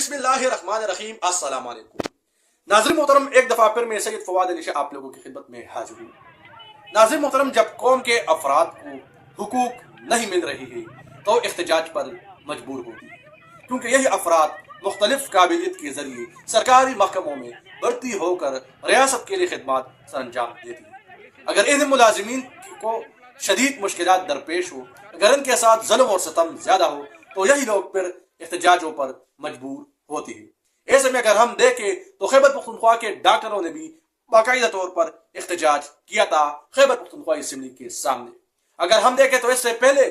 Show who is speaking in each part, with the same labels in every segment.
Speaker 1: बिस्मिल्लाहिर्रहमानिर्रहीम। अस्सलाम वालेकुम। नाज़रीन मोहतरम, एक दफ़ा फिर मैं सैयद फवाद अली शाह आप लोगों की खिदमत में हाजिर हूँ। नाज़रीन मोहतरम, जब कौम के अफराद को हुकूक नहीं मिल रही है तो एहतजाज पर मजबूर होती है, क्योंकि यही अफराद मुख्तलिफ काबिलियत के जरिए सरकारी महकमों में भर्ती होकर रियासत के लिए खिदमत सर अंजाम देती है। अगर इन मुलाजिमीन को शदीद मुश्किलात दरपेश हो, अगर इनके साथ जुल्म और सितम ज्यादा हो, तो यही लोग फिर एहतजाजों पर मजबूर होती है। ऐसे में अगर हम देखें तो खैबर पख्तूनख्वा के डॉक्टरों ने भी बाकायदा तौर पर एहतजाज किया था खैबर पख्तूनख्वा असेंबली के सामने। अगर हम देखें तो इससे पहले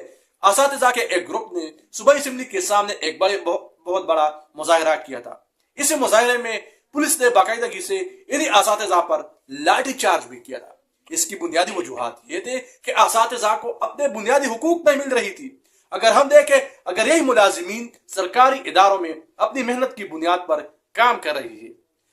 Speaker 1: असातिज़ा के एक ग्रुप ने सूबाई असेंबली के सामने एक बहुत बड़ा मुजाहरा किया था। इस मुजाहरे में पुलिस ने बाकायदगी से इन्हीं असातिज़ा पर लाठी चार्ज भी किया था। इसकी बुनियादी वजूहात ये थे कि असातिज़ा को अपने बुनियादी हुकूक नहीं मिल रही थी। अगर हम देखें, अगर यही मुलाजिमीन सरकारी इदारों में अपनी मेहनत की बुनियाद पर काम कर रही है,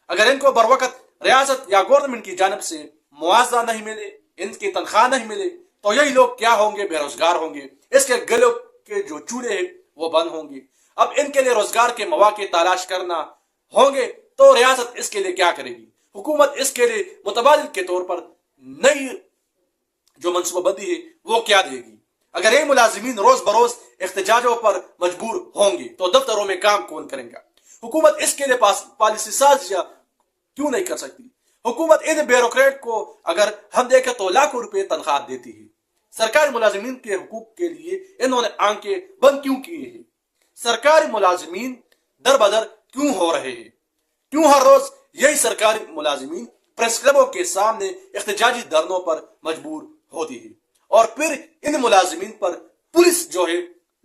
Speaker 1: अगर इनको बर वक्त रियासत या गवर्नमेंट की जानब से मुआवजा नहीं मिले, इनकी तनख्वाह नहीं मिले, तो यही लोग क्या होंगे? बेरोजगार होंगे। इसके गलों के जो चूल्हे हैं वो बंद होंगे। अब इनके लिए रोजगार के मौके तलाश करना होंगे तो रियासत इसके लिए क्या करेगी? हुकूमत इसके लिए मुतबादिल के तौर पर नई जो मनसूबाबंदी है वो क्या देगी? अगर ये मुलाजिमीन रोज बरोज एहतजाजों पर मजबूर होंगे तो दफ्तरों में काम कौन करेगा? हुकूमत इसके लिए पॉलिसी साजिया क्यों नहीं कर सकती? हुकूमत इन ब्यूरोक्रेट को अगर हम देखें तो लाखों रुपए तनख्वाह देती है। सरकारी मुलाजिमीन के हुकूक के लिए इन्होंने आंखें बंद क्यों किए हैं? सरकारी मुलाजिमीन दर बदर क्यों हो रहे हैं? क्यों हर रोज यही सरकारी मुलाजिमीन प्रेस क्लबों के सामने एहतजाजी धरनों पर मजबूर होती है और फिर इन मुलाजिमीन पर पुलिस जो है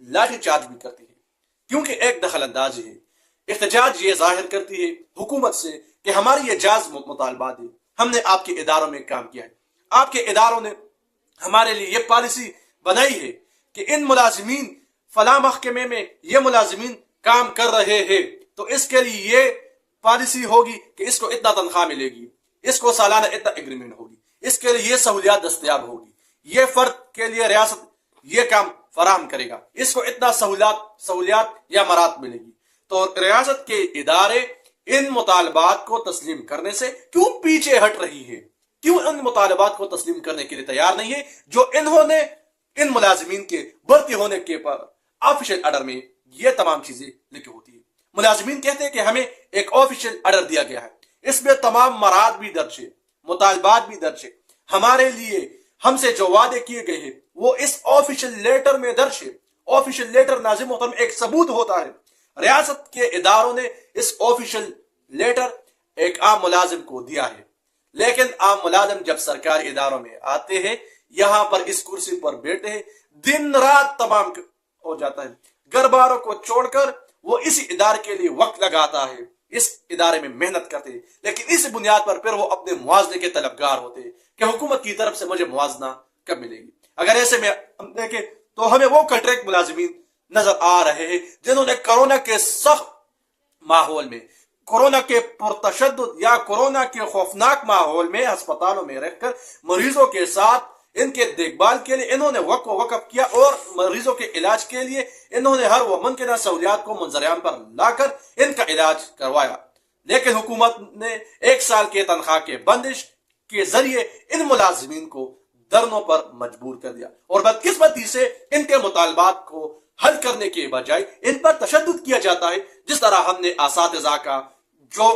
Speaker 1: लाठी चार्ज भी करती है? क्योंकि एक दखल अंदाजी है। एहतजाज ये जाहिर करती है हुकूमत से कि हमारी ये जायज मुतालबात है, हमने आपके इदारों में काम किया है, आपके इदारों ने हमारे लिए ये पॉलिसी बनाई है कि इन मुलाजिमीन फला महकमे में ये मुलाजिमीन काम कर रहे हैं तो इसके लिए ये पॉलिसी होगी कि इसको इतना तनख्वाह मिलेगी, इसको सालाना इतना एग्रीमेंट होगी, इसके लिए ये सहूलियात दस्तयाब होगी, ये फर्द के लिए रियासत ये काम फराहम करेगा, इसको इतना सहूलियात या मरात मिलेगी। तो रियासत के इदारे इन मुतालबात को तस्लीम करने से क्यों पीछे हट रही है? क्यों इन मुतालबात को तस्लीम करने के लिए तैयार नहीं है जो इन्होंने इन मुलाजिमीन के भर्ती होने के पर ऑफिशियल ऑर्डर में ये तमाम चीजें लिखी होती है? मुलाजिमीन कहते हैं कि हमें एक ऑफिशियल ऑर्डर दिया गया है, इसमें तमाम मराद भी दर्ज है, मुतालबात भी दर्ज है, हमारे लिए हमसे जो वादे किए गए हैं वो इस ऑफिशियल लेटर में दर्ज है। ऑफिशियल लेटर नाज़िम मोहतरम एक सबूत होता है। रियासत के इदारों ने इस ऑफिशियल लेटर एक आम मुलाजिम को दिया है, लेकिन आम मुलाजिम जब सरकारी इदारों में आते हैं, यहां पर इस कुर्सी पर बैठे हैं, दिन रात तमाम हो जाता है, घर बारों को छोड़कर वो इसी इदारे के लिए वक्त लगाता है, इस इदारे में मेहनत करते हैं, लेकिन इस बुनियाद पर फिर वो अपने मुआवजे के तलबगार होते हैं कि हुकूमत की तरफ से मुझे मुआवजा कब मिलेगी। अगर ऐसे में हम देखें तो हमें वो कॉन्ट्रैक्ट मुलाजिमीन नजर आ रहे हैं जिन्होंने कोरोना के सख्त माहौल में, कोरोना के पुरतशद्दुद या कोरोना के खौफनाक माहौल में अस्पतालों में रहकर मरीजों के साथ इनके देखभाल के लिए इन्होंने वक़्फ़ किया और मरीजों के इलाज के लिए इन्होंने हर वो मुमकिन सहूलियात को मंजर-ए-आम पर लाकर इनका इलाज करवाया। लेकिन हुकूमत ने 1 साल के तनख्वाह के बंदिश के जरिए इन मुलाजिमीन को धरनों पर मजबूर कर दिया और बदकिस्मती से इनके मुतालबात को हल करने के बजाय इन पर तशद्दुद किया जाता है। जिस तरह हमने असातिज़ा का जो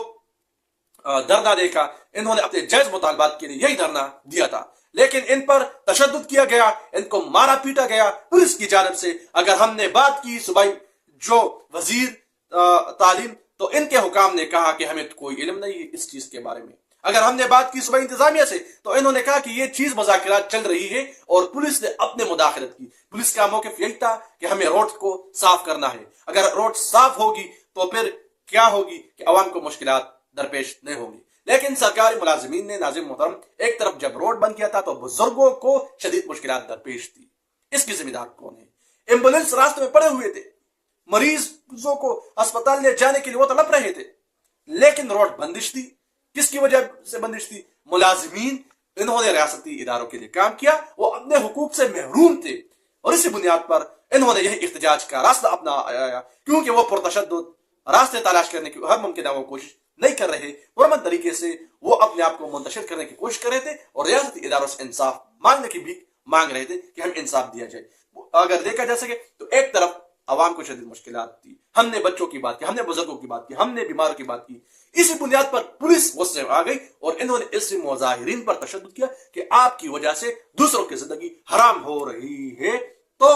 Speaker 1: धरना देखा, इन्होंने अपने जायज मुतालबात के लिए यही धरना दिया था, लेकिन इन पर तशद्दुद किया गया, इनको मारा पीटा गया पुलिस की जानब से। अगर हमने बात की सूबाई जो वजीर तालीम, तो इनके हुकाम ने कहा कि हमें कोई इल्म नहीं है इस चीज के बारे में। अगर हमने बात की सूबाई इंतजामिया से तो इन्होंने कहा कि ये चीज मुज़ाकरात चल रही है और पुलिस ने अपने मुदाखलत की। पुलिस का मौक़िफ़ यही था कि हमें रोड को साफ करना है, अगर रोड साफ होगी तो फिर क्या होगी कि अवाम को मुश्किलात दरपेश नहीं होंगी। लेकिन सरकारी मुलाजिमीन ने नाज़िम मोहतरम एक तरफ जब रोड बंद किया था तो बुजुर्गों को शदीद मुश्किलात दरपेश थी। इसकी जिम्मेदार कौन है? एम्बुलेंस रास्ते में पड़े हुए थे, मरीजों को अस्पताल ले जाने के लिए वो तड़प रहे थे, लेकिन रोड बंदिश थी। किसकी वजह से बंदिश थी? मुलाजिमीन, इन्होंने रियासती इदारों के लिए काम किया, वो अपने हुकूक से महरूम थे और इसी बुनियाद पर इन्होंने यही इख्तिजाज का रास्ता अपनाया क्योंकि वो पुरतशद्दुद راستے تلاش کرنے کی ہر ممکنہ وہ کوشش نہیں کر رہے، پرامن طریقے سے وہ اپنے آپ کو منتشر کرنے کی کوشش کر رہے تھے اور ریاستی اداروں سے انصاف مانگنے کی بھی مانگ رہے تھے کہ ہم انصاف دیا جائے۔ اگر دیکھا جا سکے تو ایک طرف عوام کو شدید مشکلات تھی، ہم نے بچوں کی بات کی، ہم نے بزرگوں کی بات کی، ہم نے بیماروں کی بات کی، اسی بنیاد پر پولیس غصے میں آ گئی اور انہوں نے اس مظاہرین پر تشدد کیا کہ آپ کی وجہ سے دوسروں کی زندگی حرام ہو رہی ہے، تو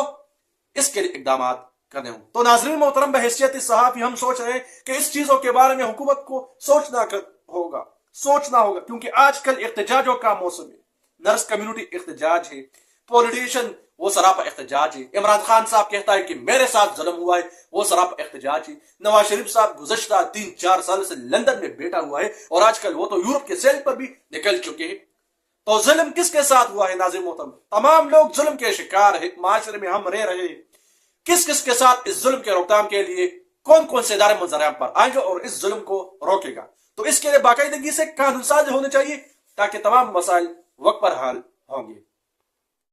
Speaker 1: اس کے لیے اقدامات کرنے ہوں۔ تو ناظرین محترم، بحیثیت صحافی ہم سوچ رہے ہیں کہ اس چیزوں کے بارے میں حکومت کو سوچنا ہوگا کیونکہ آج کل احتجاجوں کا موسم ہے، نرس کمیونٹی احتجاج ہے، پولیٹیشین وہ سراپا احتجاج ہے، عمران خان صاحب کہتا ہے کہ میرے ساتھ ظلم ہوا ہے، وہ سراپا احتجاج ہے، نواز شریف صاحب گزشتہ 3-4 سال سے لندن میں بیٹھا ہوا ہے اور آج کل وہ تو یورپ کے سیل پر بھی نکل چکے ہیں۔ تو ظلم کس کے ساتھ ہوا ہے ناظرین محترم؟ تمام لوگ ظلم کے شکار ہیں، معاشرے میں ہم رہ رہے ہیں۔ کس کے ساتھ اس ظلم کے روکتھام کے لیے کون سے ادارے منظر پر آئیں گے اور اس ظلم کو روکے گا؟ تو اس کے لیے باقاعدگی سے قانون ساز ہونے چاہیے تاکہ تمام مسائل وقت پر حل ہوں گے۔